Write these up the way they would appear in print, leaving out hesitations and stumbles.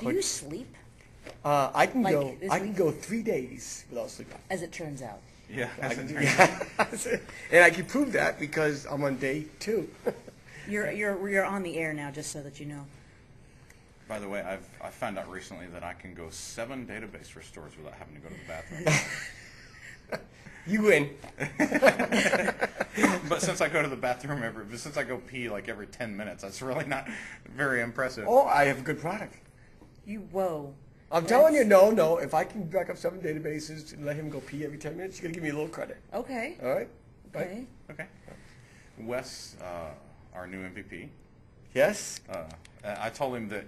Do you sleep? I can Like I can go 3 days without sleeping. As it turns out. Yeah. And I can prove that because I'm on day 2. You're on the air now, just so that you know. By the way, I found out recently that I can go 7 database restores without having to go to the bathroom. You win. But since I go to the bathroom since I go pee like every 10 minutes, that's really not very impressive. Oh, I have a good product. Whoa. I'm telling you, no. If I can back up 7 databases and let him go pee every 10 minutes, you're gonna give me a little credit. Okay. All right. Okay. Okay. Wes, our new MVP. Yes. I told him that.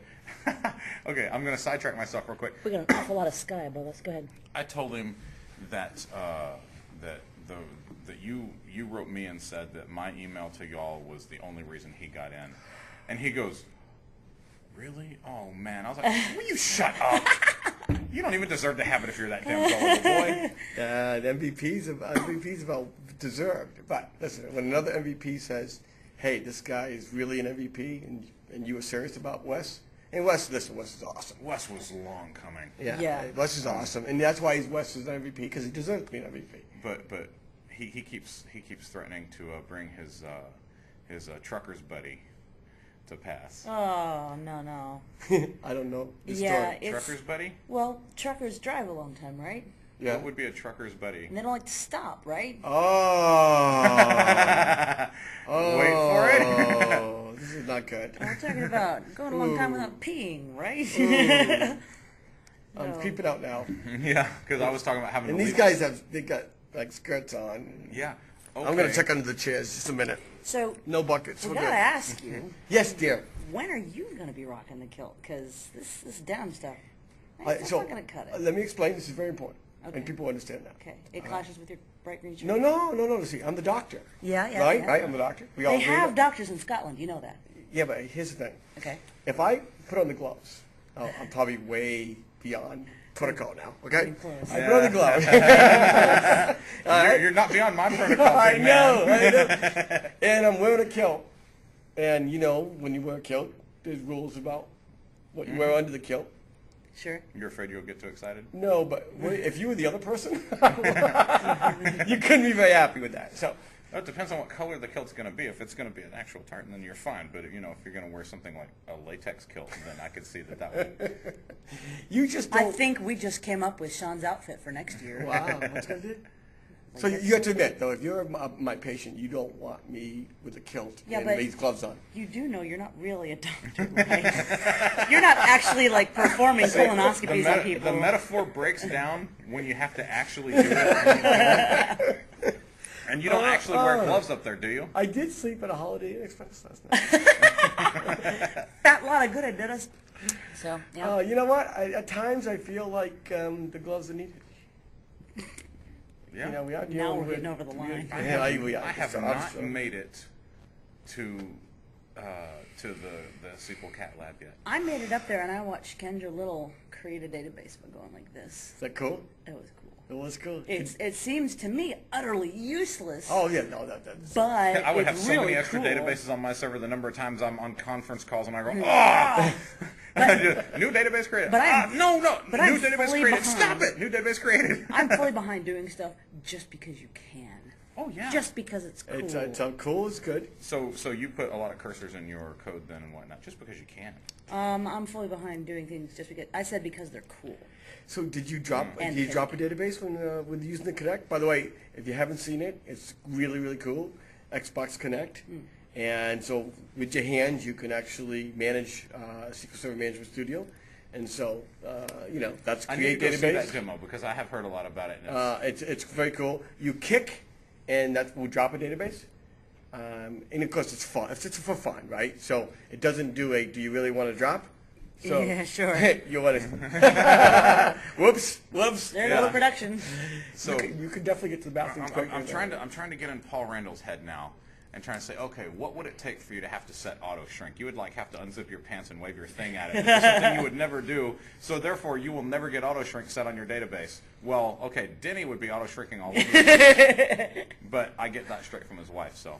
Okay, I'm going to sidetrack myself real quick. We got an awful lot of sky above us. Go ahead. I told him that that you wrote me and said that my email to y'all was the only reason he got in, and he goes, "Really? Oh man!" I was like, "Will you shut up? You don't even deserve to have it if you're that damn gullible, boy." The MVP's about deserved. But listen, when another MVP says, "Hey, this guy is really an MVP," and you were serious about Wes. And Wes is awesome. Wes was long coming. Yeah. Wes is awesome, and that's why Wes is an MVP because he deserves to be an MVP. But he keeps threatening to bring his trucker's buddy to pass. Oh, no. I don't know the Yeah, story. Trucker's buddy? Well, truckers drive a long time, right? Yeah. What would be a trucker's buddy? And they don't like to stop, right? Oh. Wait for it. Oh, this is not good. We're talking about going a long time without peeing, right? I'm No. creeping out now. Yeah, because I was talking about having And to these leave. guys they got like skirts on. Yeah. Okay. I'm gonna check under the chairs just a minute. So, No buckets. we We're gotta good. ask you, Yes, dear. when are you gonna be rocking the kilt? Because this down stuff, So I'm not gonna cut it. let me explain. This is very important, Okay. and people understand that. Okay, it clashes with your bright green shirt. No. See, I'm the doctor. Yeah. Right. I'm the doctor. We all They agree have that? doctors in Scotland, you know that. Yeah, but here's the thing. Okay. If I put on the gloves, I'm probably way beyond protocol now. Okay. Getting close. I put on the gloves. You're not beyond my protocol. I big know. man. And I'm wearing a kilt, and you know when you wear a kilt, there's rules about what you wear under the kilt. Sure. You're afraid you'll get too excited? No, but if you were the other person, you couldn't be very happy with that. So. Well, it depends on what color the kilt's going to be. If it's going to be an actual tartan, then you're fine. But if you're going to wear something like a latex kilt, then I could see that would. You just I don't. think we just came up with Sean's outfit for next year. Wow, what's gonna do? So you have to admit, though, if you're my patient, you don't want me with a kilt Yeah, and but- these gloves on. You do know you're not really a doctor, right? You're not actually like performing colonoscopies on people. The metaphor breaks down when you have to actually do it. And you don't actually wear gloves up there, do you? I did sleep at a Holiday Inn Express last night. Fat lot of good it did us. So, yeah. You know what? At times I feel like the gloves are needed. Yeah. You know, we are Now dealing we're with. getting over the line. We are. I have So, not made it to the SQLCAT lab yet. I made it up there and I watched Kendra Little create a database by going like this. Is that cool? It was cool. It was cool. It seems to me utterly useless. Oh yeah, no, that's. But I would have it's so really many extra cool. databases on my server. The number of times I'm on conference calls and I go, new database created. But no, but new I'm database fully created. behind. Stop it. New database created. I'm fully behind doing stuff just because you can. Oh yeah. Just because it's cool. It's cool. It's good. So you put a lot of cursors in your code then and whatnot, just because you can. I'm fully behind doing things just because I said because they're cool. So did you drop? And Did you drop a database when using the Connect? By the way, if you haven't seen it, it's really cool. Xbox Connect, and so with your hands you can actually manage SQL Server Management Studio, and so that's I create need to go see that database. demo because I have heard a lot about it. And It's very cool. You kick, and that will drop a database. And of course it's fun. It's for fun, right? So it doesn't do a. Do you really want to drop? So, Yeah, sure. You want to? Whoops. There goes the production. so You could definitely get to the bathroom quicker. I'm trying to get in Paul Randall's head now and trying to say, okay, what would it take for you to have to set auto shrink? You would have to unzip your pants and wave your thing at it, which is something you would never do. So therefore, you will never get auto shrink set on your database. Well, okay, Denny would be auto shrinking all over, but I get that straight from his wife, so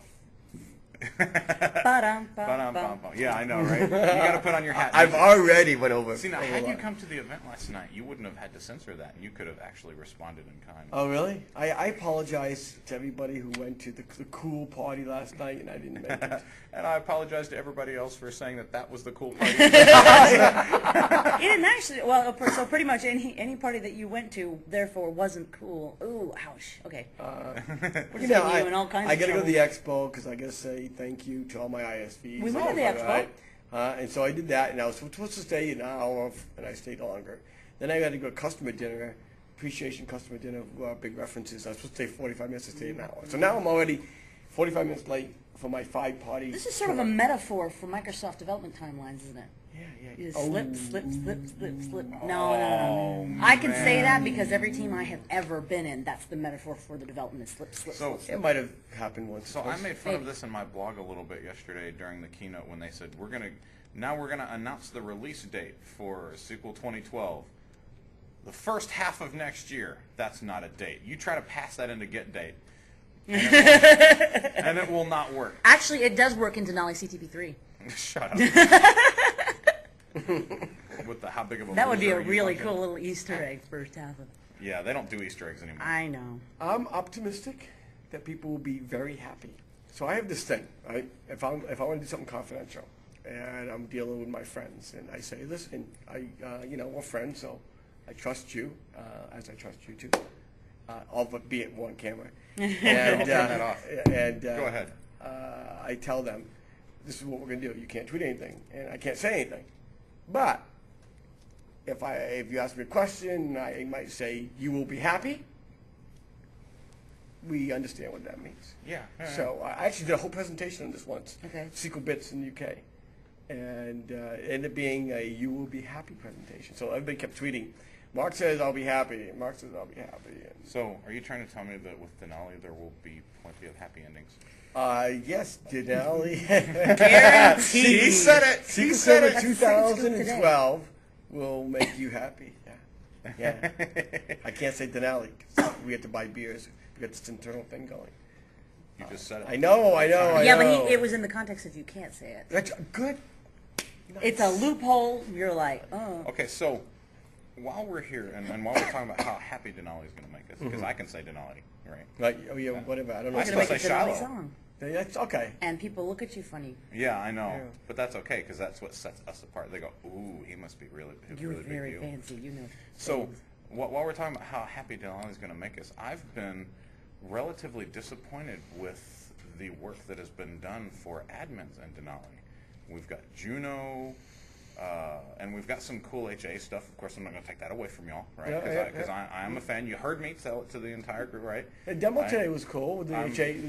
Ba-dum, bum, Ba-dum, bum. bum, bum. Yeah, I know, right? You got to put on your hat. I've already went over. See, now, over had you that. come to the event last night, you wouldn't have had to censor that, and you could have actually responded in kind. Oh, really? I apologize to everybody who went to the cool party last night and I didn't make it. And I apologize to everybody else for saying that was the cool party. You didn't actually. Well, so pretty much any party that you went to, therefore, wasn't cool. Ooh, ouch. Okay. We're just getting you in all kinds I of got to go trouble. to the expo because I got to say thank you to all my ISVs. We went to the expo. And so I did that, and I was supposed to stay an hour, and I stayed longer. Then I had to go to customer dinner, appreciation customer dinner, big references. I was supposed to stay 45 minutes, to stay an hour. So now I'm already 45 minutes late for my 5 party. This is sort of a metaphor for Microsoft development timelines, isn't it? Yeah. You slip. No. I can say that because every team I have ever been in, that's the metaphor for the development. Slip. It might have happened once. So I made fun of this in my blog a little bit yesterday during the keynote when they said we're gonna announce the release date for SQL 2012. The first half of next year. That's not a date. You try to pass that into get date, and it will not work. Actually, it does work in Denali CTP3. Shut up. With the how big of a That would be loser a are you really fucking- cool little Easter egg first half of it. Yeah, they don't do Easter eggs anymore. I know. I'm optimistic that people will be very happy. So I have this thing, right? If I want to do something confidential, and I'm dealing with my friends, and I say, listen, we're friends, so I trust you, as I trust you too. All but be it one camera. And, Turn that off. Go ahead. I tell them, this is what we're going to do. You can't tweet anything, and I can't say anything. But if you ask me a question, I might say, you will be happy. We understand what that means. Yeah. So I actually did a whole presentation on this once. Okay. SQL Bits in the UK. And it ended up being a you will be happy presentation. So everybody kept tweeting, Mark says I'll be happy, and Mark says I'll be happy. And So are you trying to tell me that with Denali there will be plenty of happy endings? yes, Denali. Guaranteed. He said it. SQL He said Server it. 2012 will make you happy. Yeah. I can't say Denali because we have to buy beers. We got this internal thing going. You just said it. I know. Yeah, but it was in the context of you can't say it. That's good. It's a loophole. You're like, oh. Okay, so while we're here and while we're talking about how happy Denali is going to make us, because I can say Denali, right? Right. Oh yeah. Whatever. I don't know. I You're still going to make say a Denali Shiloh. song. That's okay. And people look at you funny. Yeah, I know, Yeah. but that's okay because that's what sets us apart. They go, "Ooh, he must be really, You're really very big deal." fancy. You know. So things. while we're talking about how happy Denali is going to make us, I've been relatively disappointed with the work that has been done for admins in Denali. We've got Juno, and we've got some cool HA stuff. Of course, I'm not going to take that away from y'all, right? Because I am a fan. You heard me tell it to the entire group, right? The demo today was cool with the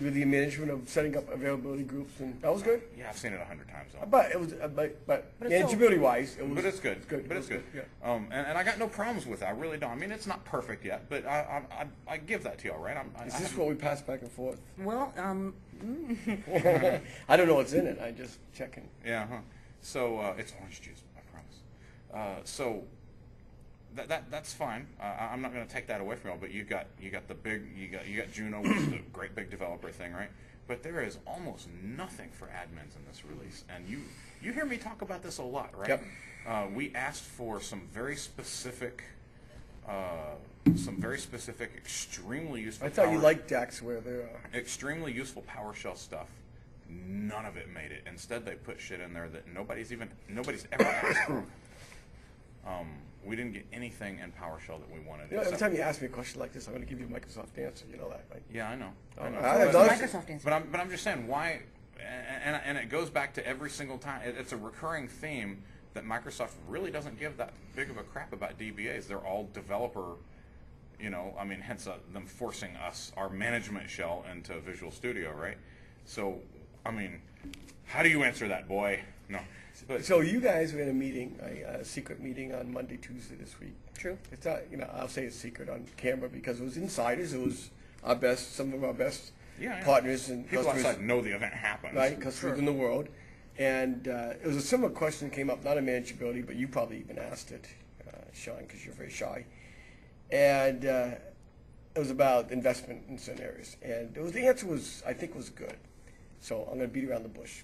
with the management of setting up availability groups, and that was good. Yeah, I've seen it 100 times. Though. But it was, manageability wise, it was. But it's good. Good. But it's good. Yeah. And I got no problems with it. I really don't. I mean, it's not perfect yet, but I give that to y'all, right? Is this what we pass back and forth? Well, I don't know what's in it. I just checking. Yeah. Huh. So it's orange juice. I promise. So that's fine. I'm not going to take that away from y'all. But you got Juno, which is a great big developer thing, right? But there is almost nothing for admins in this release, and you hear me talk about this a lot, right? Yep. We asked for some very specific, extremely useful. I thought you power- liked DAX where they're. extremely useful PowerShell stuff. None of it made it. Instead, they put shit in there that nobody's ever asked for. We didn't get anything in PowerShell that we wanted. Every time you ask me a question like this, I'm going to give you a Microsoft answer. You know that, right? Yeah, I know. I it's know. a Microsoft answer. But I'm just saying why, and it goes back to every single time. It's a recurring theme that Microsoft really doesn't give that big of a crap about DBAs. They're all developer, hence them forcing us our management shell into Visual Studio, right? So, how do you answer that, boy? No. But, So you guys were in a meeting, a secret meeting on Monday, Tuesday this week. True. It's not, I'll say it's secret on camera because it was insiders. It was some of our best partners and people customers. outside know the event happens. Right, customers in the world. And it was a similar question that came up, not in manageability, but you probably even asked it, Sean, because you're very shy. And it was about investment in certain areas. And the answer was, I think, was good. So I'm going to beat around the bush.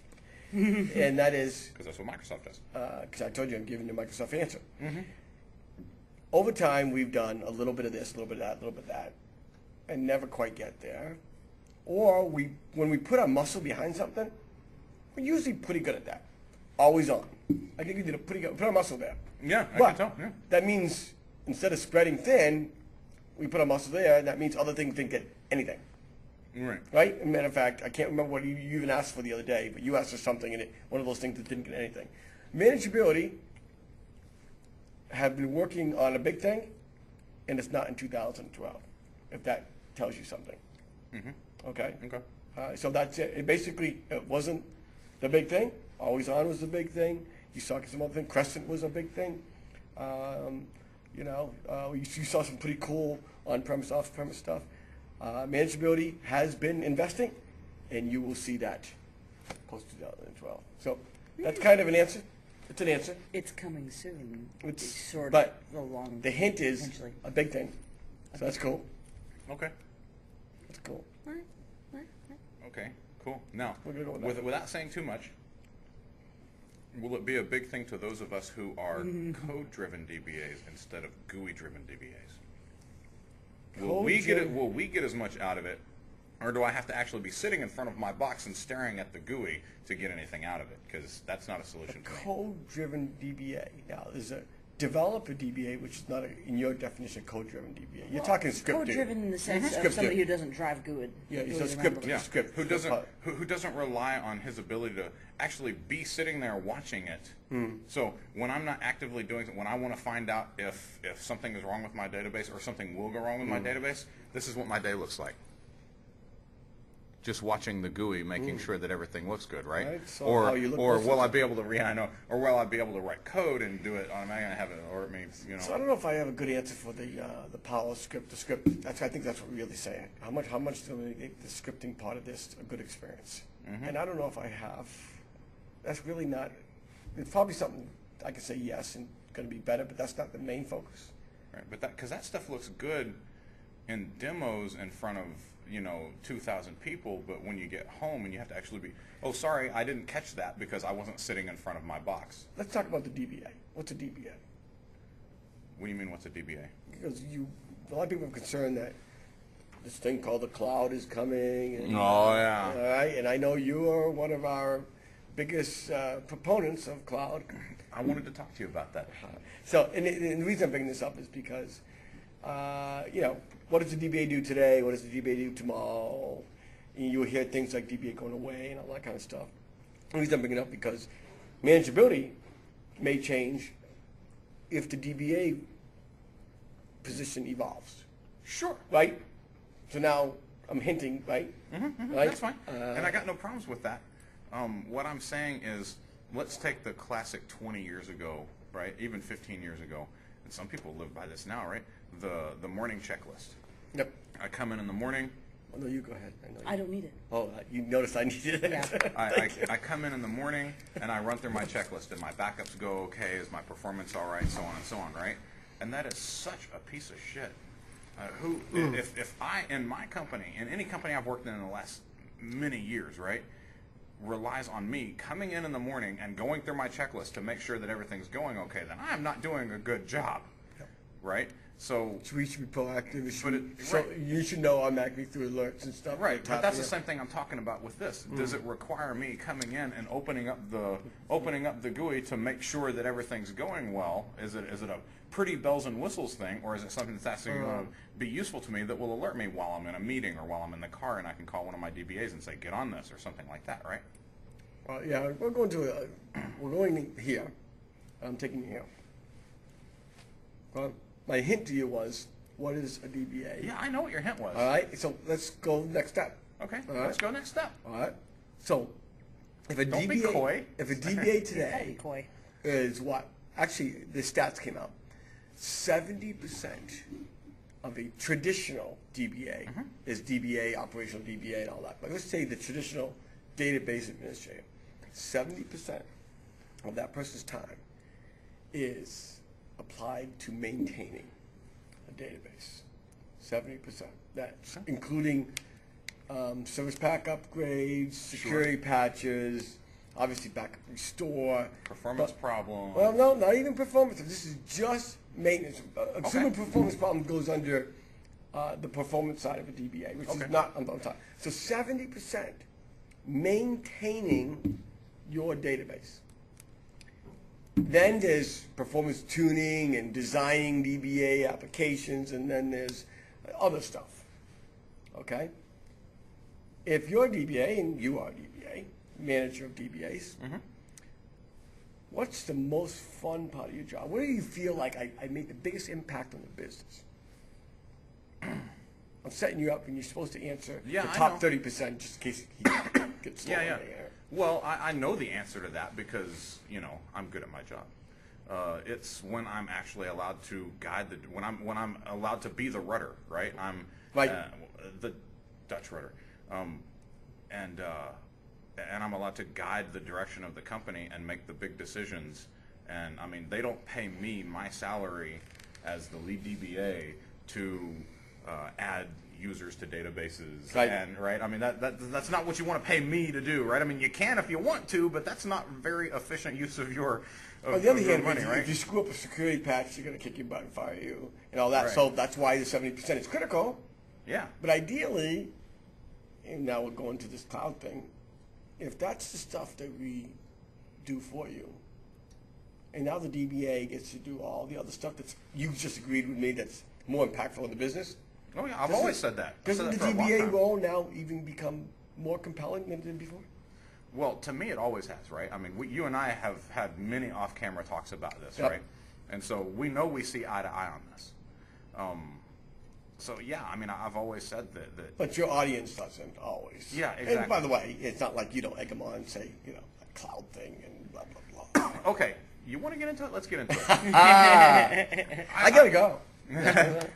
And that is, Because that's what Microsoft does. because I told you I'm giving you a Microsoft answer. Over time, we've done a little bit of this, a little bit of that, a little bit of that, and never quite get there. Or when we put our muscle behind something, we're usually pretty good at that. Always on. I think we did a pretty good, put our muscle there. Yeah, I But can tell. Yeah. that means instead of spreading thin, we put our muscle there, and that means other things didn't get anything. Right. Right? As a matter of fact, I can't remember what you even asked for the other day, but you asked for something, and one of those things that didn't get anything. Manageability have been working on a big thing, and it's not in 2012, if that tells you something. Okay? Okay. So that's it. It basically, it wasn't the big thing. Always On was the big thing. You saw some other thing. Crescent was a big thing. You saw some pretty cool on-premise, off-premise stuff. Manageability has been investing, and you will see that post-2012. So that's kind of an answer. It's an answer. It's coming soon. It's sort but of along. the hint is potentially. a big thing. So that's cool. Okay. That's cool. All right. All right. Okay. Cool. Now, We're gonna go with that. without saying too much, will it be a big thing to those of us who are code-driven DBAs instead of GUI-driven DBAs? Will we get as much out of it, or do I have to actually be sitting in front of my box and staring at the GUI to get anything out of it? Because that's not a solution for me. Code-driven DBA. Now, there's a developer DBA, which is not, in your definition, code-driven DBA. You're talking scripting. Code-driven in the sense of Scripted. somebody who doesn't drive GUID. Yeah, it's GUID a around script. the- Yeah, Script. who doesn't rely on his ability to actually be sitting there watching it. So when I'm not actively doing it, when I want to find out if something is wrong with my database or something will go wrong with my database, this is what my day looks like. Just watching the GUI, making sure that everything looks good, right? Right, so Or how you look or versus- will I be able to or will I be able to write code and do it automatically and have it, or it means So I don't know if I have a good answer for the Power script. The script. I think that's what we're really saying. How much do we make the scripting part of this a good experience? And I don't know if I have. That's really not. It's probably something I can say yes and going to be better, but that's not the main focus. Right, but because that stuff looks good in demos in front of 2,000 people, but when you get home and you have to actually be, oh, sorry, I didn't catch that because I wasn't sitting in front of my box. Let's talk about the DBA. What's a DBA? What do you mean, what's a DBA? Because a lot of people are concerned that this thing called the cloud is coming. And, Oh, yeah. All right, and I know you are one of our biggest proponents of cloud. I wanted to talk to you about that. So, and the reason I'm bringing this up is because, what does the DBA do today? What does the DBA do tomorrow? And you hear things like DBA going away and all that kind of stuff. The reason I'm bringing it up because manageability may change if the DBA position evolves. Sure. Right? So now I'm hinting, right? Right? That's fine. And I got no problems with that. What I'm saying is, let's take the classic 20 years ago, right? Even 15 years ago. And some people live by this now, right? The morning checklist. Yep. I come in the morning. Oh, no, you go ahead. I know you. I don't need it. Oh, you noticed I needed it. Yeah. I come in the morning and I run through my checklist. Did my backups go okay? Is my performance all right? So on and so on, right? And that is such a piece of shit. If I, in my company, in any company I've worked in the last many years, right, relies on me coming in the morning and going through my checklist to make sure that everything's going okay, then I am not doing a good job, right? So We should be proactive. right. You should know automatically through alerts and stuff. right, but that's the same thing I'm talking about with this. Does it require me coming in and opening up the GUI to make sure that everything's going well? Is it a pretty bells and whistles thing, or is it something that's actually going to be useful to me that will alert me while I'm in a meeting or while I'm in the car and I can call one of my DBAs and say, get on this or something like that, right? Yeah, we're going here. I'm taking you here. Well, my hint to you was, what is a DBA? Yeah, I know what your hint was. All right, so let's go next step. Okay, All right. let's go next step. All right. So, if a Don't be DBA, coy. if a DBA Don't be today coy. is what? Actually, the stats came out. 70% of a traditional DBA is DBA, operational DBA, and all that. But let's say the traditional database administrator. 70% of that person's time is applied to maintaining a database. 70%. That's including service pack upgrades, security patches, obviously backup restore. Performance problem. Well, no, not even performance. This is just maintenance. Assuming performance problem goes under the performance side of a DBA, which is not on top. So 70% maintaining your database. Then there's performance tuning and designing DBA applications, and then there's other stuff. Okay? If you're a DBA, and you are a DBA, manager of DBAs, what's the most fun part of your job? Where do you feel like I made the biggest impact on the business? I'm setting you up, and you're supposed to answer the top 30% just in case he gets slow. Well, I know the answer to that because, you know, I'm good at my job. It's when I'm actually allowed to guide when I'm allowed to be the rudder, right? I'm the Dutch rudder, and I'm allowed to guide the direction of the company and make the big decisions. And I mean, they don't pay me my salary as the lead DBA to add users to databases, right? I mean, that's not what you want to pay me to do, right? I mean, you can if you want to, but that's not very efficient use of your on the other hand, money, right? If you screw up a security patch, they're going to kick your butt and fire you, and all that. Right. So that's why the 70% is critical. Yeah. But ideally, and now we're going to this cloud thing, if that's the stuff that we do for you, and now the DBA gets to do all the other stuff that you just agreed with me that's more impactful in the business. Oh yeah, I've always said that. Doesn't the DBA role now even become more compelling than it did before? Well, to me, it always has, right? I mean, you and I have had many off-camera talks about this, right? And so we know we see eye to eye on this. So yeah, I mean, I've always said that. But your audience doesn't always. Yeah, exactly. And by the way, it's not like you don't egg them on and say, you know, a cloud thing and blah blah blah. Okay, you want to get into it? Let's get into it. I gotta go.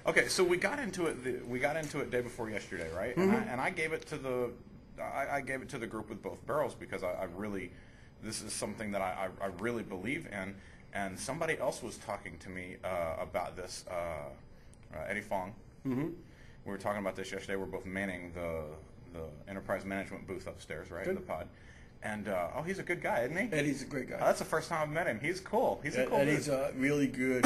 Okay, so we got into it day before yesterday, right? And I gave it to the group with both barrels because I really, this is something that I really believe in. And somebody else was talking to me about this, Eddie Fong. We were talking about this yesterday. We're both manning the enterprise management booth upstairs, right, in the pod. And he's a good guy, isn't he? Eddie's a great guy. That's the first time I've met him. He's cool. He's a cool dude. Eddie's a really good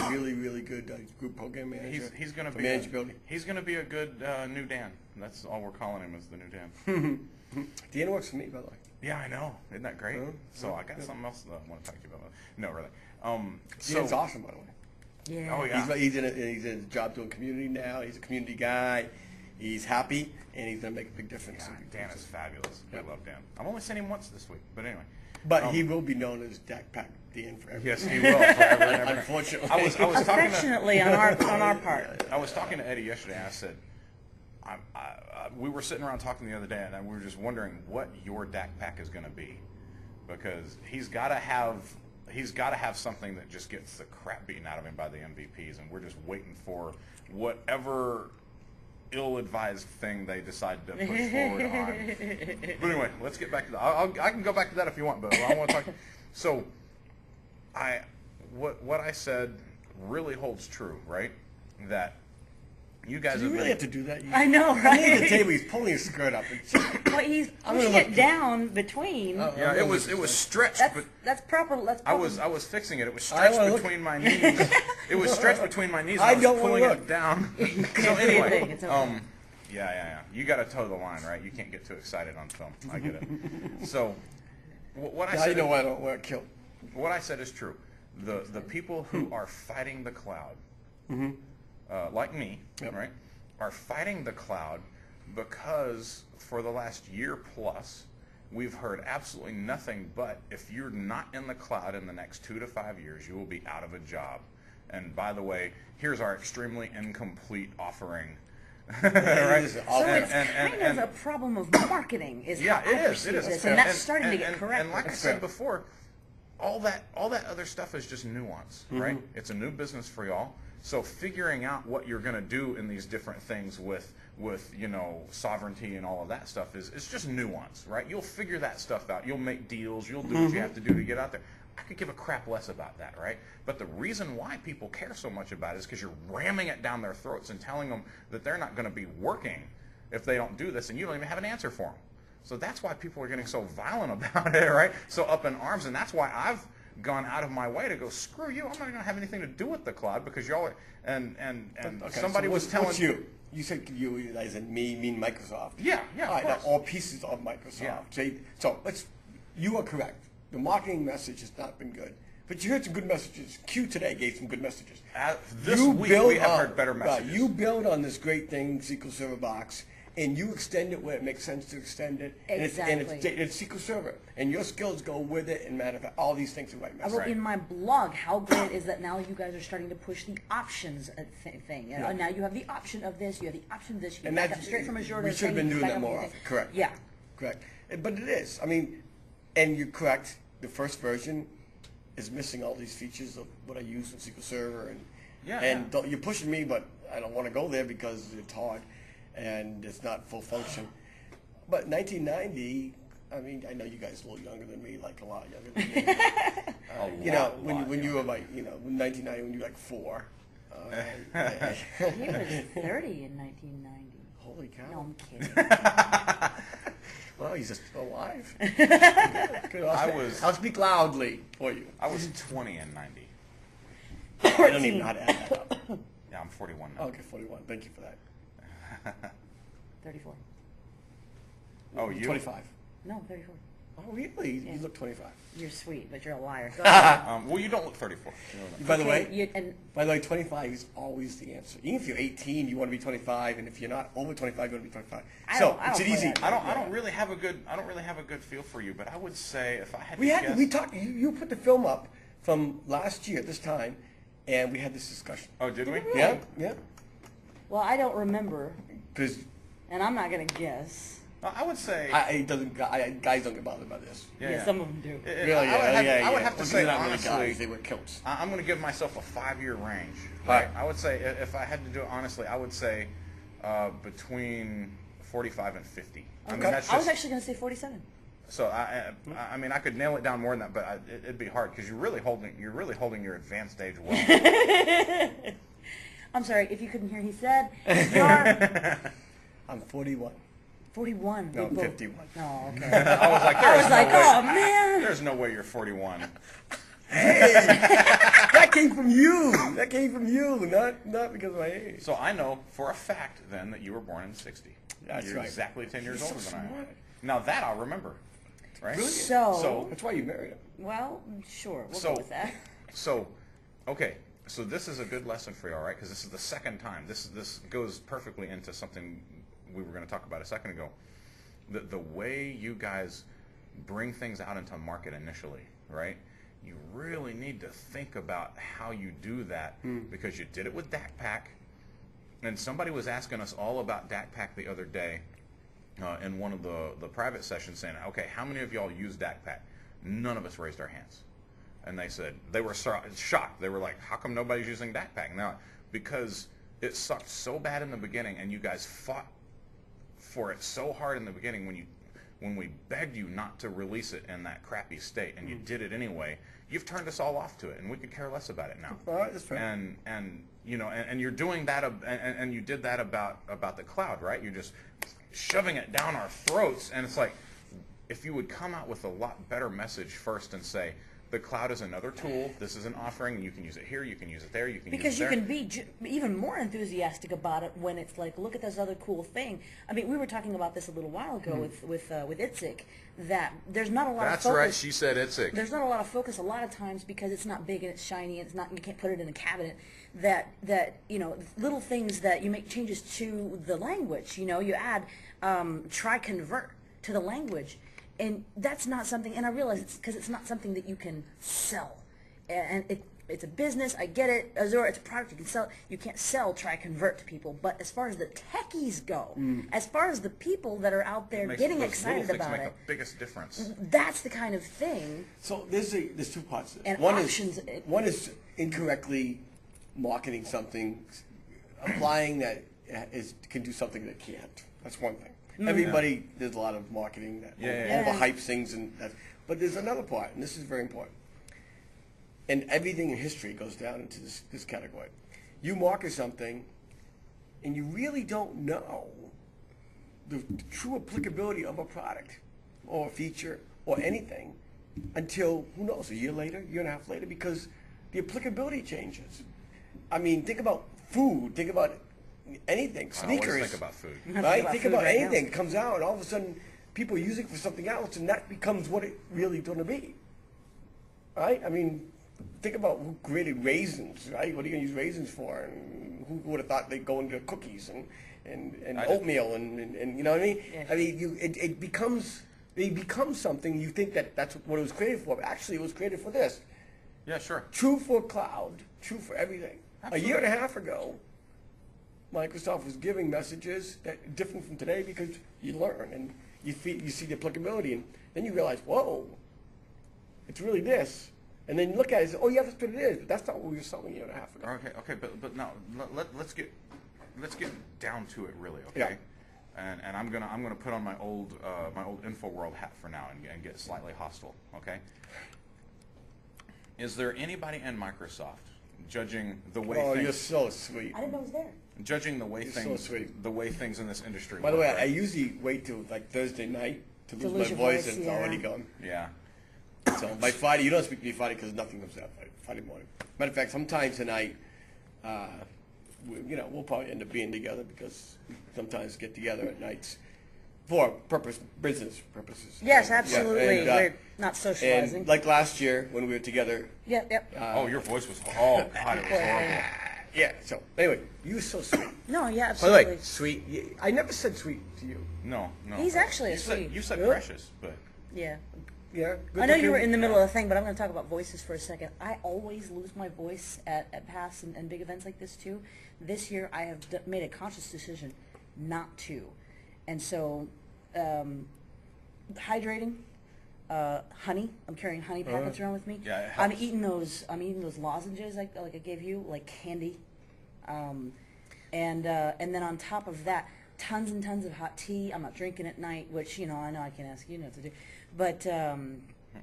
group program manager. He's going to be manageability. He's going to be a good new Dan. That's all we're calling him, is the new Dan. Dan works for me, by the way. Yeah, I know. Isn't that great? So I got something else that I want to talk to you about. No, really. Dan's awesome, by the way. Yeah. Oh yeah. He's in a job doing community now. He's a community guy. He's happy, and he's going to make a big difference. God, Dan is fabulous. I love Dan. I've only seen him once this week, but anyway. But he will be known as DAC Dan forever. Yes, he will. Forever and ever. Unfortunately. I was Affectionately on our part. I was talking to Eddie yesterday, and I said, we were sitting around talking the other day, and we were just wondering what your DAC pack is going to be, because he's got to have something that just gets the crap beaten out of him by the MVPs, and we're just waiting for whatever ill-advised thing they decide to push forward on. But anyway, let's get back to that. I can go back to that if you want, but I want to talk. So, what I said really holds true, right? That you guys do you really have to do that? I know, right? At the table, he's pulling his skirt up. Well, he's pushing it down between. Yeah, it was stretched. That's proper. That's I proper. was fixing it. It was stretched between my knees. It was stretched between my knees. I was pulling it down. So anyway, yeah. You got to toe the line, right? You can't get too excited on film. I get it. So what I said. I know why I don't wear a kilt. What I said is true. The people who are fighting the cloud, like me, right, are fighting the cloud because for the last year plus, we've heard absolutely nothing but if you're not in the cloud in the next 2 to 5 years, you will be out of a job. And by the way, here's our extremely incomplete offering. Right? So it's kind of a problem of marketing, is how I perceive this, and that's starting to get corrected. And like I said before, all that other stuff is just nuance, right? It's a new business for y'all. So figuring out what you're going to do in these different things with sovereignty and all of that stuff is just nuance, right? You'll figure that stuff out. You'll make deals. You'll do what you have to do to get out there. I could give a crap less about that, right? But the reason why people care so much about it is because you're ramming it down their throats and telling them that they're not going to be working if they don't do this, and you don't even have an answer for them. So that's why people are getting so violent about it, right? So up in arms, and that's why I've gone out of my way to go, screw you, I'm not going to have anything to do with the cloud because y'all are, and Okay, somebody so was telling what's you? You said you, as in me, mean Microsoft. Yeah, All right, of now, course. all pieces of Microsoft. Yeah. So you are correct. The marketing message has not been good. But you heard some good messages. Q today gave some good messages. This week we have heard better messages. Right, you build on this great thing, SQL Server Box, and you extend it where it makes sense to extend it. Exactly. And it's SQL Server. And your skills go with it, and matter of fact, all these things are right I message. wrote in my blog how great is that now you guys are starting to push the options thing. Yeah. Now you have the option of this, you have the option of this, you can And back that's up straight from Azure. we should have been doing that more often. Correct. Yeah. Correct. But it is. I mean, and you're correct. The first version is missing all these features of what I use in SQL Server, you're pushing me, but I don't want to go there because it's hard and it's not full function. But 1990, I mean, I know you guys are a little younger than me, like a lot younger than me. When you were like, in 1990, when you were like 4. He was 30 in 1990. Holy cow. No, I'm kidding. Well, he's just alive. Good. I'll speak loudly for you. I was 20 in 90. I don't even know how to add that up. Yeah, I'm 41 now. Okay, 41. Thank you for that. 34. Oh, you? 25. No, 34. Oh, really? Yeah. You look 25. You're sweet, but you're a liar. Go ahead. Well, you don't look 34. You know that. By the Okay, way, 25 is always the answer. Even if you're 18, you want to be 25, and if you're not over 25, you want to be 25. I So don't it's an play easy. that. I don't really have a good feel for you, but I would say if I had to We guess, talked. You put the film up from last year at this time, and we had this discussion. Oh, did we? Really? Yeah. Well, I don't remember, Because and I'm not going to guess. I would say. guys don't get bothered by this. Yeah, some of them do. Really? I would have to Well, say they're not really honestly. guys. They wear coats. I'm going to give myself a 5-year range. Right. I would say if I had to do it honestly, I would say between 45 and 50. I mean, that's I was just, actually going to say 47. so I mean I could nail it down more than that, but it'd be hard because you're really holding your advanced age well. I'm sorry, if you couldn't hear, he said, you're I'm 41. 41. No, We both- 51. Oh, okay. I was like, I was like, oh, man. there's no way you're 41. Hey, that came from you. That came from you, not because of my age. So I know for a fact then that you were born in '60. That's you're right. exactly 10 years You're so older than I am. smart. Now that I'll remember, right? Really? So, That's why you married him. well, sure, we'll So- go with that. So, okay. So this is a good lesson for you, all right? Because this is the second time. This goes perfectly into something we were going to talk about a second ago. The way you guys bring things out into market initially, right? You really need to think about how you do that because you did it with DACPack, and somebody was asking us all about DACPack the other day in one of the private sessions, saying, "Okay, how many of y'all use DACPack?" None of us raised our hands. And they said, they were shocked. They were like, how come nobody's using DACPack? Now, because it sucked so bad in the beginning and you guys fought for it so hard in the beginning when we begged you not to release it in that crappy state and you did it anyway, you've turned us all off to it and we could care less about it now. All right, that's fair. And you're doing that and you did that about the cloud, right? You're just shoving it down our throats, and it's like, if you would come out with a lot better message first and say, the cloud is another tool. This is an offering, and you can use it here. You can use it there. You can Because use it you there. can be even more enthusiastic about it when it's like, look at this other cool thing. I mean, we were talking about this a little while ago with ITSIC, that there's not a lot That's of focus. right. She said ITSIC. There's not a lot of focus a lot of times because it's not big and it's shiny and it's not, you can't put it in a cabinet. That little things that you make changes to the language. You add try convert to the language. And that's not something, and I realize it's because it's not something that you can sell. And it's a business, I get it. Azure, it's a product, you can sell. You can't sell, try, convert to people. But as far as the techies go, as far as the people that are out there getting those excited little things about make it, the biggest difference. that's the kind of thing. So there's two parts to this. And One options- one is incorrectly marketing something, applying that can do something that can't. That's one thing. Everybody, there's a lot of marketing that overhypes things, but there's another part, and this is very important. And everything in history goes down into this category. You market something, and you really don't know the true applicability of a product or a feature or anything until, who knows, a year later, year and a half later, because the applicability changes. I mean, think about food, think about anything, sneakers. I always think about food. Right? Think about right anything that comes out, and all of a sudden people use it for something else, and that becomes what it really going to be. Right? I mean, think about who created raisins, right? What are you going to use raisins for? And who would have thought they'd go into cookies and oatmeal and you know what I mean? Yeah. I mean, it becomes something. You think that that's what it was created for, but actually it was created for this. Yeah, sure. True for cloud, true for everything. Absolutely. A year and a half ago, Microsoft was giving messages that are different from today because you learn and you see the applicability, and then you realize, whoa, it's really this. And then you look at it and say, oh yeah, that's what it is, but that's not what we were selling a year and a half ago. Okay, but now let's get down to it really, okay? Yeah. And I'm gonna put on my old InfoWorld hat for now and get slightly hostile, okay? Is there anybody in Microsoft judging the way Oh, things, you're so sweet. I didn't know it was there. judging the way You're so things sweet. the way things in this industry By the work, way, I right? usually wait till like Thursday night to lose my lose your voice, voice, and yeah. it's already gone. Yeah. So by Friday, you don't speak to me Friday because nothing comes out Friday morning. Matter of fact, sometimes tonight, we'll probably end up being together because we sometimes get together at nights for business purposes. Yes, And, yeah, absolutely. and, We're not socializing. and like last year when we were together. Yep. Oh, your voice was God, it was horrible. Yeah. So anyway, you were so sweet. No, yeah, By the absolutely. way, sweet. I never said sweet to you. No. He's actually a you said, sweet. you said Really? precious, but Yeah. Yeah. Good I know you were looking. in the middle of the thing, but I'm going to talk about voices for a second. I always lose my voice at PASS and big events like this too. This year I have made a conscious decision not to. And so, hydrating, honey. I'm carrying honey packets around with me. Yeah, it I'm helps. eating those lozenges like I gave you, like candy. And then on top of that, tons and tons of hot tea. I'm not drinking at night, which I know I can't ask you what to do, but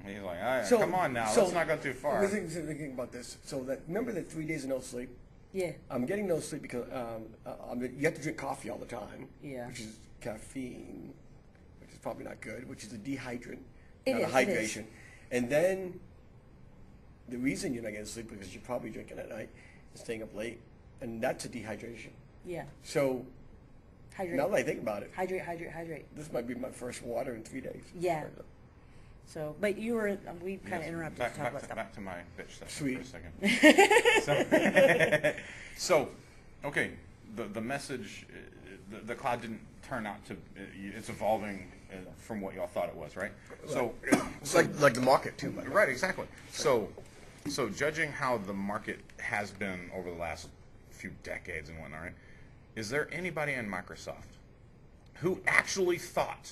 he's like, So- come on now, so let's not go too far. We're thinking about this. So remember the 3 days of no sleep? yeah, I'm getting no sleep because you have to drink coffee all the time, Yeah. which is caffeine, which is probably not good, which is a dehydrant, It not a is, it hydration. And then the reason you're not getting sleep because you're probably drinking at night and staying up late, and that's a dehydration. yeah. So Hydrate. now that I think about it, Hydrate. this might be my first water in 3 days. Yeah. So, but we kind of interrupted back, to talk back, about stuff. back to my bitch section Sweet. for a second. So, okay, the message, the cloud didn't turn out to, it's evolving from what y'all thought it was, right? So, It's like the market too. By the way. right, exactly. So judging how the market has been over the last few decades and whatnot, right? Is there anybody in Microsoft who actually thought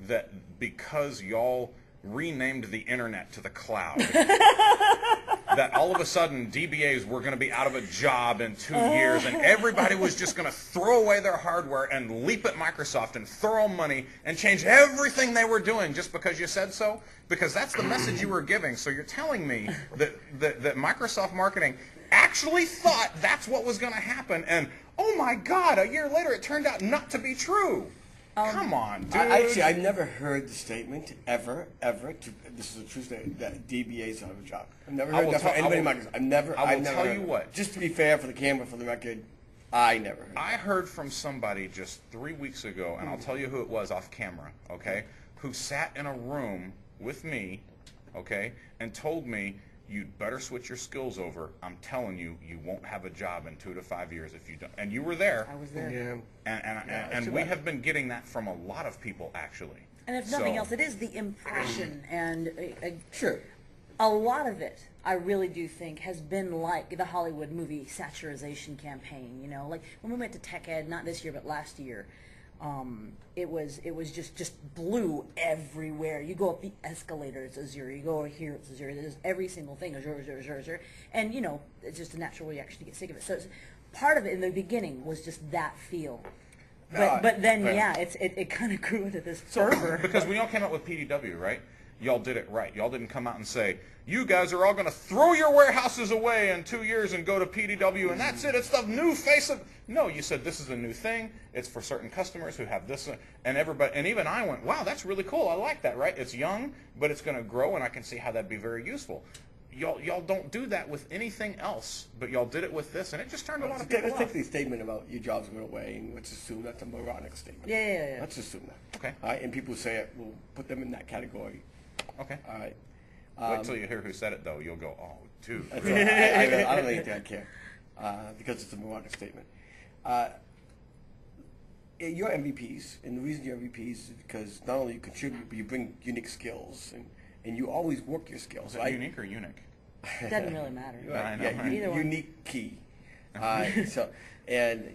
that because y'all renamed the internet to the cloud, that all of a sudden DBAs were going to be out of a job in 2 years and everybody was just going to throw away their hardware and leap at Microsoft and throw money and change everything they were doing just because you said so? Because that's the message you were giving. So you're telling me that Microsoft marketing actually thought that's what was going to happen, and oh my God, a year later it turned out not to be true. Come on, dude. Actually, I've never heard the statement ever. This is a true statement that DBAs out of a job. I've never heard that from anybody in Microsoft. I will tell you what. Just to be fair for the camera, for the record, I never heard. I heard from somebody just 3 weeks ago, and I'll tell you who it was off camera, okay, who sat in a room with me, okay, and told me, you'd better switch your skills over. I'm telling you, you won't have a job in 2 to 5 years if you don't. And you were there. I was there. Yeah. And we have been getting that from a lot of people, actually. And if nothing So- else, it is the impression, and Sure. a lot of it, I really do think, has been like the Hollywood movie satirization campaign. Like when we went to Tech Ed, not this year but last year, it was just blue everywhere. You go up the escalator, it's Azure. You go over here, it's Azure. There's every single thing, Azure. And it's just a natural reaction to get sick of it. So part of it in the beginning was just that feel. But then right. yeah, it kind of grew into this fervor. Because we all came up with PDW, right? y'all did it right. Y'all didn't come out and say, you guys are all going to throw your warehouses away in 2 years and go to PDW, and that's it. It's the new face of... No, you said this is a new thing. It's for certain customers who have this. And everybody, and even I went, wow, that's really cool. I like that, right? It's young, but it's going to grow, and I can see how that'd be very useful. Y'all don't do that with anything else, but y'all did it with this, and it just turned a lot of people Let's off. take the statement about your jobs went away, and let's assume that's a moronic statement. Yeah. Let's assume that. Okay. All right, and people say it, we'll put them in that category. Okay. All right. Wait till you hear who said it, though. You'll go, oh, dude. That's all. I don't think I care because it's a moronic statement. You're MVPs, and the reason you're MVPs is because not only you contribute, but you bring unique skills, and you always work your skills. Is it unique or eunuch? Doesn't really matter. Right. I know, Yeah, right? Either one. unique key. And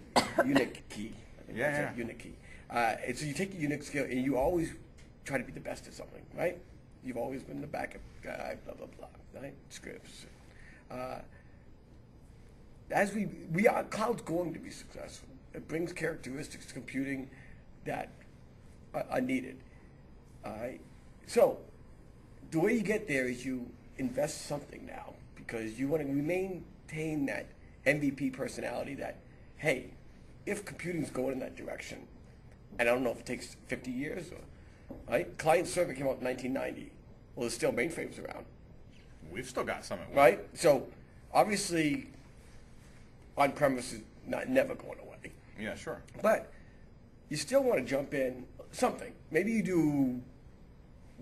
unique key. I think that's Yeah. it, unique key. And so you take your unique skill, and you always try to be the best at something, right? You've always been the backup guy, blah, blah, blah, right? Scripts. As we are, cloud's going to be successful. It brings characteristics to computing that are needed. All right? So the way you get there is you invest something now because you want to maintain that MVP personality that, hey, if computing's going in that direction, and I don't know if it takes 50 years, or, right? Client server came out in 1990. Well, there's still mainframes around, We've still got some at work. right? So obviously, on-premise is never going away. Yeah, sure. But you still want to jump in something. Maybe you do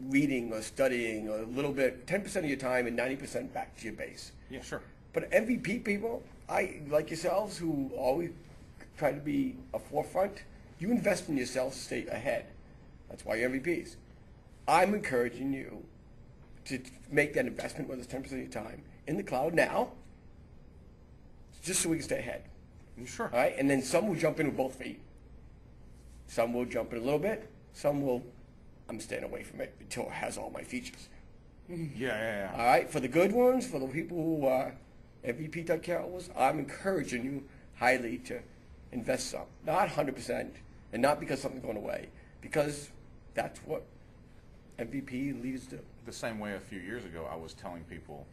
reading or studying a little bit, 10% of your time and 90% back to your base. Yeah, sure. But MVP people, like yourselves, who always try to be a forefront, you invest in yourself to stay ahead. That's why you're MVPs. I'm encouraging you to make that investment, whether it's 10% of your time, in the cloud now, just so we can stay ahead. Sure. All right? And then some will jump in with both feet. Some will jump in a little bit. Some will, I'm staying away from it until it has all my features. Yeah. All right? For the good ones, for the people who are MVP type carolers, I'm encouraging you highly to invest some. Not 100%, and not because something's going away, because that's what MVP leaders do. The same way a few years ago I was telling people,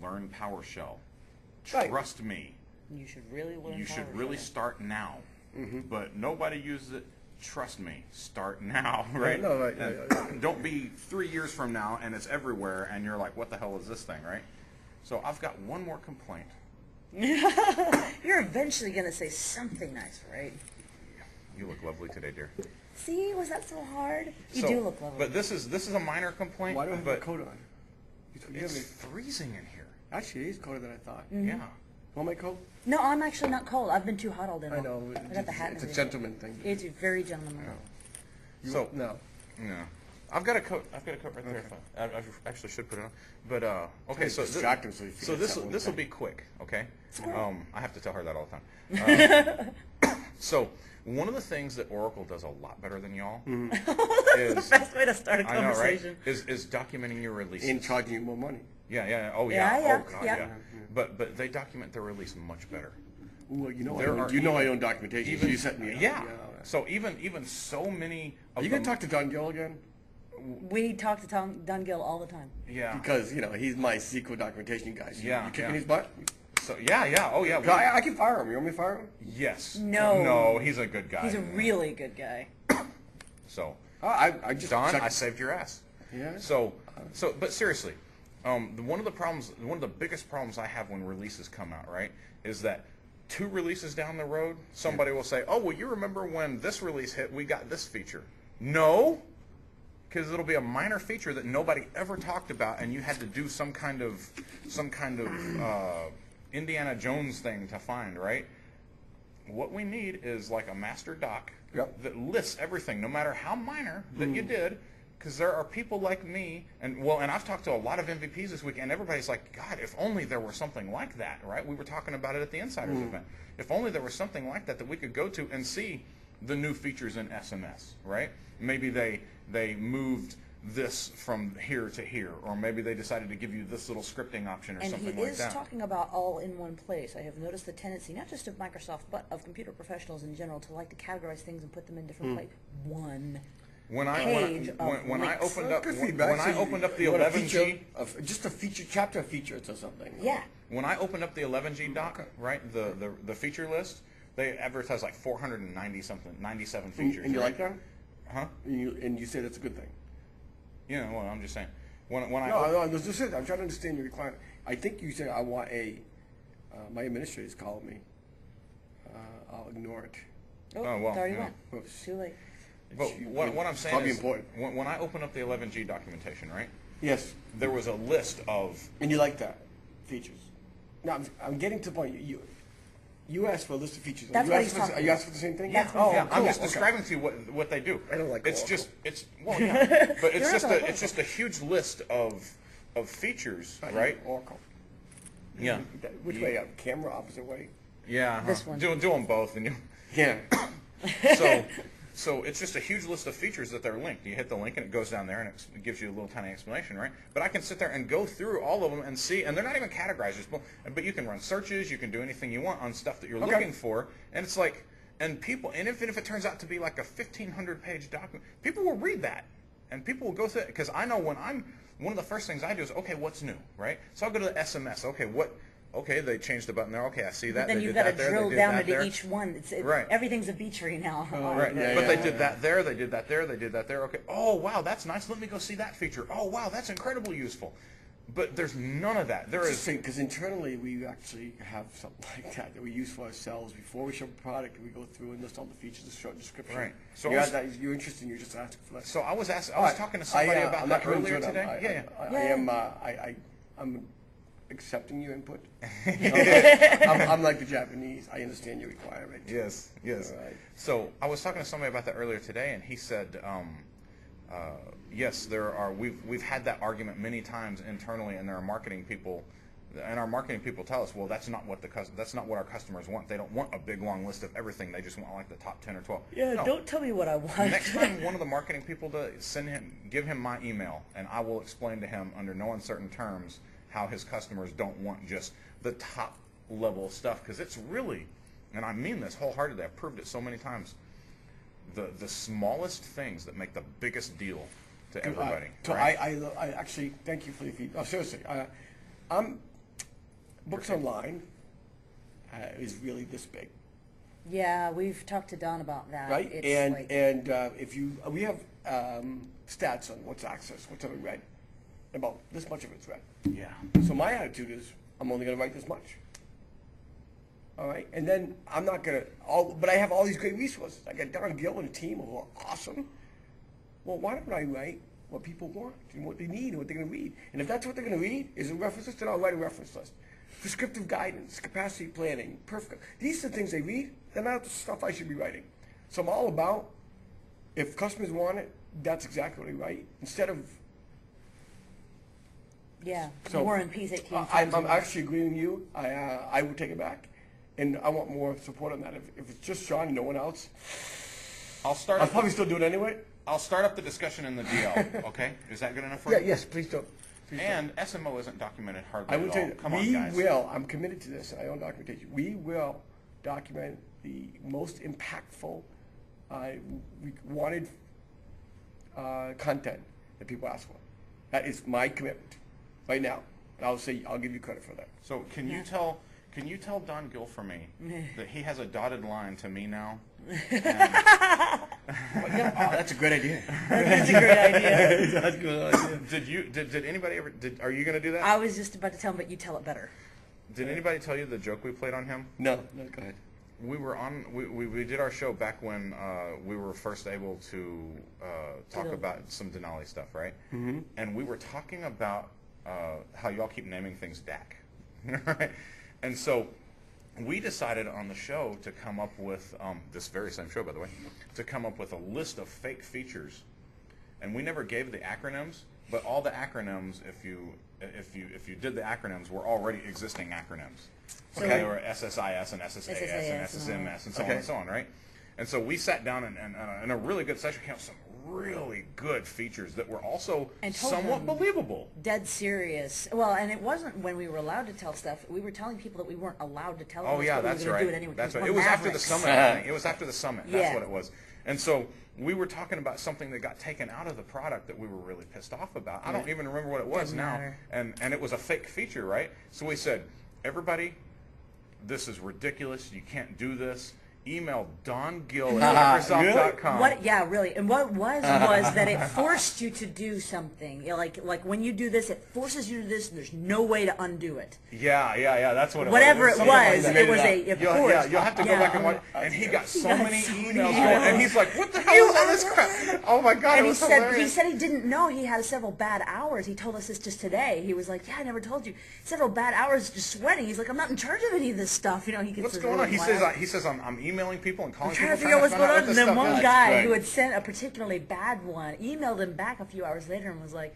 learn PowerShell. Right. Trust me. You should really learn. You should PowerShell. really start now. But nobody uses it. Trust me, start now, right? No, right, And right. don't be 3 years from now and it's everywhere and you're like, what the hell is this thing, right? So I've got one more complaint. You're eventually going to say something nice, right? You look lovely today, dear. See, was that so hard? You So- do look lovely. But this is a minor complaint. Why do I have a but coat on? You have it's me- freezing in here. Actually, it is colder than I thought. Yeah. Want my coat? No, I'm actually not cold. I've been too hot all day long. I know. I got the hat and It's a everything. gentleman thing. It's very gentlemanly. So No. no, I've got a coat. I've got a coat right there. I actually should put it on. But okay, so Distract him so he forgets this that one will thing. be quick. Okay. I have to tell her that all the time. So one of the things that Oracle does a lot better than y'all is Best way to start a I know, right? conversation. Is documenting your releases. And charging you more money. Yeah. Oh Yeah, yeah. yeah, Oh god, yeah. yeah. But they document their release much better. Well, There are I own documentation. You set me up. Yeah. So even so many. Are Of you gonna them- talk to Don Gill again? We talk to Don Gill all the time. Yeah. Because he's my SQL documentation guy. So Yeah, You kicking yeah. his butt? So yeah. Oh yeah. 'Cause I can fire him. You want me to fire him? Yes. No. No, he's a good guy. He's a really good guy. So I just Don, checked- I saved your ass. Yeah. So but seriously, one of the biggest problems I have when releases come out, right, is that 2 releases down the road, somebody will say, "Oh, well, you remember when this release hit, we got this feature." No, because it'll be a minor feature that nobody ever talked about, and you had to do some kind of Indiana Jones thing to find, right? What we need is like a master doc Yep. that lists everything, no matter how minor that you did. Because there are people like me, and I've talked to a lot of MVPs this week, and everybody's like, God, if only there were something like that, right? We were talking about it at the Insiders event. If only there was something like that we could go to and see the new features in SMS, right? Maybe they moved this from here to here, or maybe they decided to give you this little scripting option or And he something like is that. talking about all in one place. I have noticed the tendency, not just of Microsoft, but of computer professionals in general, to like to categorize things and put them in different places. One. When I page of when I links. opened up Good feedback. when I So opened up the you want a 11G feature, just a feature chapter of features or something. Yeah. when I opened up the 11G doc, right, the feature list, they advertised like 490 something, 97 features. And you right? like that? Huh? And you say that's a good thing. Yeah, well, I'm just saying. When I No, this is it. I'm trying to understand your requirement. I think you said I want a. My administrator's calling me. I'll ignore it. Oh, well, It already you know. went. Oops. Too late. But what I'm saying Probably is, important. when I open up the 11G documentation, right, Yes, there was a list of and you like that features. No, I'm getting to the point. You asked for a list of features. That's what he's Are talking you about. asking for the same thing? That's oh, what yeah, I'm cool, just okay. describing to you what they do. I don't like it's Oracle. just well, yeah, but it's You're just not gonna it's just a huge list of features, I hate right? Oracle. Yeah, Which way up? Camera opposite way? yeah. This one. Do them both, and you. Yeah. So it's just a huge list of features that they're linked. You hit the link and it goes down there and it gives you a little tiny explanation, right? But I can sit there and go through all of them and see, and they're not even categorized, but you can run searches, you can do anything you want on stuff that you're Okay. looking for, and it's like, and if it turns out to be like a 1,500-page document, people will read that, and people will go through it, because I know one of the first things I do is, okay, what's new, right? So I'll go to the SMS, okay, they changed the button there. Okay, I see that. Then they you've did got to that there. drill They did down that into there. each one. Right. Everything's a feature now. Right, Yeah, but yeah, they yeah. did that there, they did that there, they did that there. Okay, oh wow, that's nice. Let me go see that feature. Oh wow, that's incredibly useful. But there's none of that. There is. Interesting, because internally we actually have something like that we use for ourselves. Before we ship a product, we go through and list all the features, a short description. Right. So So I was- you're interested, you're just asking for that. So I was talking to somebody about I'm that not earlier into it. today. I'm accepting your input. I'm like the Japanese. I understand your requirement. Yes. All right. So I was talking to somebody about that earlier today, and he said, yes, there are. We've had that argument many times internally, and there are marketing people. And our marketing people tell us, well, that's not what our customers want. They don't want a big long list of everything. They just want like the top 10 or 12. Yeah, No. don't tell me what I want. Next time one of the marketing people give him my email, and I will explain to him under no uncertain terms how his customers don't want just the top level stuff, because it's really, and I mean this wholeheartedly, I've proved it so many times, the smallest things that make the biggest deal to everybody. So right? I actually thank you for the feedback. Oh, seriously, books online is really this big, Yeah, we've talked to Don about that. right? It's And like, we have stats on what's accessed, what's ever read. About this much of it's read. Yeah. So my attitude is, I'm only going to write this much. All right, and then I'm not going to. But I have all these great resources. I got Don Gill and a team who are awesome. Well, why don't I write what people want and what they need and what they're going to read? And if that's what they're going to read is a reference list, then I'll write a reference list. Prescriptive guidance, capacity planning, perfect. These are the things they read. They're not the stuff I should be writing. So I'm all about, if customers want it, that's exactly what I write. Instead of. yeah, So, War and Peace 18 I'm times. actually agreeing with you. I would take it back, and I want more support on that. If it's just Sean and no one else, I'll start. I'll probably still do it anyway. I'll start up the discussion in the DL. Okay, is that good enough for Yeah, you? yes, please don't. Please don't. And SMO isn't documented hardly I will at tell all. you, Come on, we guys. will. I'm committed to this. I own documentation. We will document the most impactful, wanted content that people ask for. That is my commitment right now. And I'll give you credit for that. So can you tell Don Gill for me that he has a dotted line to me now? That's a great idea. That's a great idea. That's a good idea. Did anybody ever? Are you going to do that? I was just about to tell him, but you tell it better. Did anybody tell you the joke we played on him? No, go ahead. We were on. We did our show back when we were first able to talk about some Denali stuff, right? Mm-hmm. And we were talking about how y'all keep naming things Dak, right? And so we decided on the show to come up with this very same show, by the way, to come up with a list of fake features, and we never gave the acronyms, but all the acronyms, if you did the acronyms, were already existing acronyms. So Okay, they were SSIS and SSAS and SSAS SSMS and so on Okay. and so on, right? And so we sat down and in a really good session, came up with some really good features that were also And told somewhat them- believable. Dead serious. Well, and it wasn't when we were allowed to tell stuff. We were telling people that we weren't allowed to tell them. Oh yeah, but we were that's gonna right. Do it anyway, That's 'cause right. we're It was after the mavericks. summit. I think. It was after the summit. That's Yeah. what it was. And so we were talking about something that got taken out of the product that we were really pissed off about. I don't even remember what it was Doesn't now. matter. And it was a fake feature, right? So we said, everybody, this is ridiculous. You can't do this. Email Don Gill at Microsoft.com. Yeah, really. And what it was that it forced you to do something. You know, like when you do this, it forces you to do this, and there's no way to undo it. Yeah, that's what it Whatever was. it Something like was, that. it was a You'll force. have to go back and watch. And he got so got many so many emails, emails. and he's like, "What the hell is all this crap?" Oh my god, And it he was said hilarious. he didn't know he had several bad hours. He told us this just today. He was like, "Yeah, I never told you. Several bad hours just sweating." He's like, "I'm not in charge of any of this stuff." You know, he gets What's this going on? really He says I'm emailing people and calling trying to people figure out what's find going on. what And this then stuff one is. guy right. who had sent a particularly bad one emailed him back a few hours later and was like,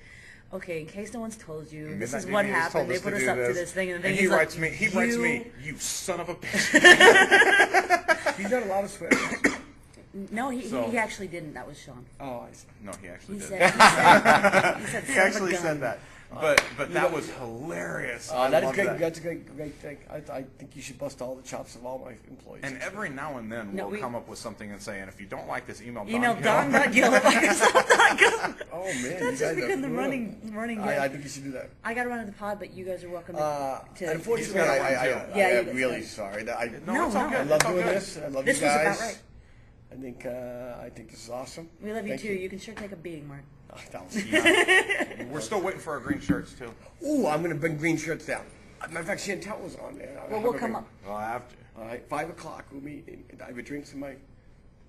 "Okay, in case no one's told you, this is Midnight what DBAs told happened. They us put to us do up to this thing." And then he he's writes like, me. He writes me, "You son of a bitch." He's done a lot of swearing. No, he So- actually didn't. That was Sean. Oh, I see. No, he actually He did. said, he said, He "Son of a actually gun." said that. But that was hilarious. I That is love great. that. That's a great thing. I think you should bust all the chops of all my employees. And every now and then No, we'll we- come up with something and say, and if you don't like this, email Email Don Gill. Don.Gill@Microsoft.com. Oh man, That's you just guys are become the brutal. running. I think you should do that. I got to run to the pod, but you guys are welcome to. Unfortunately, He's gotta run, too. Yeah, I'm you- really sorry. No, it's all no. good. I love It's all doing good. this. I love This you was guys. about right. I think this is awesome. We love you Thank too. You can sure take a beating, Mark. Oh, that was- We're still waiting for our green shirts too. Ooh, I'm gonna bring green shirts down. Matter of fact, Chantel was on there. Well, we'll come up. Well, I have to. All right, 5 o'clock. We'll meet. I have a drinks in my.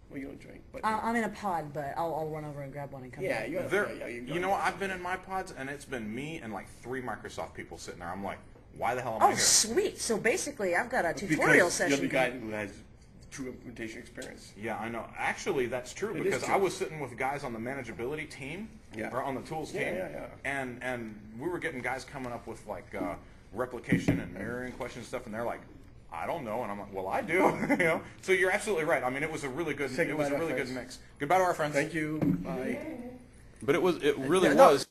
Well, you don't drink, but I'm in a pod, but I'll run over and grab one and come yeah, back. you. You know what? I've been in my pods, and it's been me and like 3 Microsoft people sitting there. I'm like, why the hell am I Oh, here? sweet. So basically, I've got a Because tutorial you're session. the guy who has true implementation experience. Yeah, I know. Actually, that's true It is because true. I was sitting with guys on the manageability team, Yeah. or on the tools Yeah, team, yeah. and we were getting guys coming up with like replication and mirroring questions and stuff, and they're like, I don't know, and I'm like, well, I do, you know. So you're absolutely right. I mean, it was a really good, Say it was goodbye a to our really good friends. mix. Goodbye to our friends. Thank you. Bye. But it really Yeah, no. was.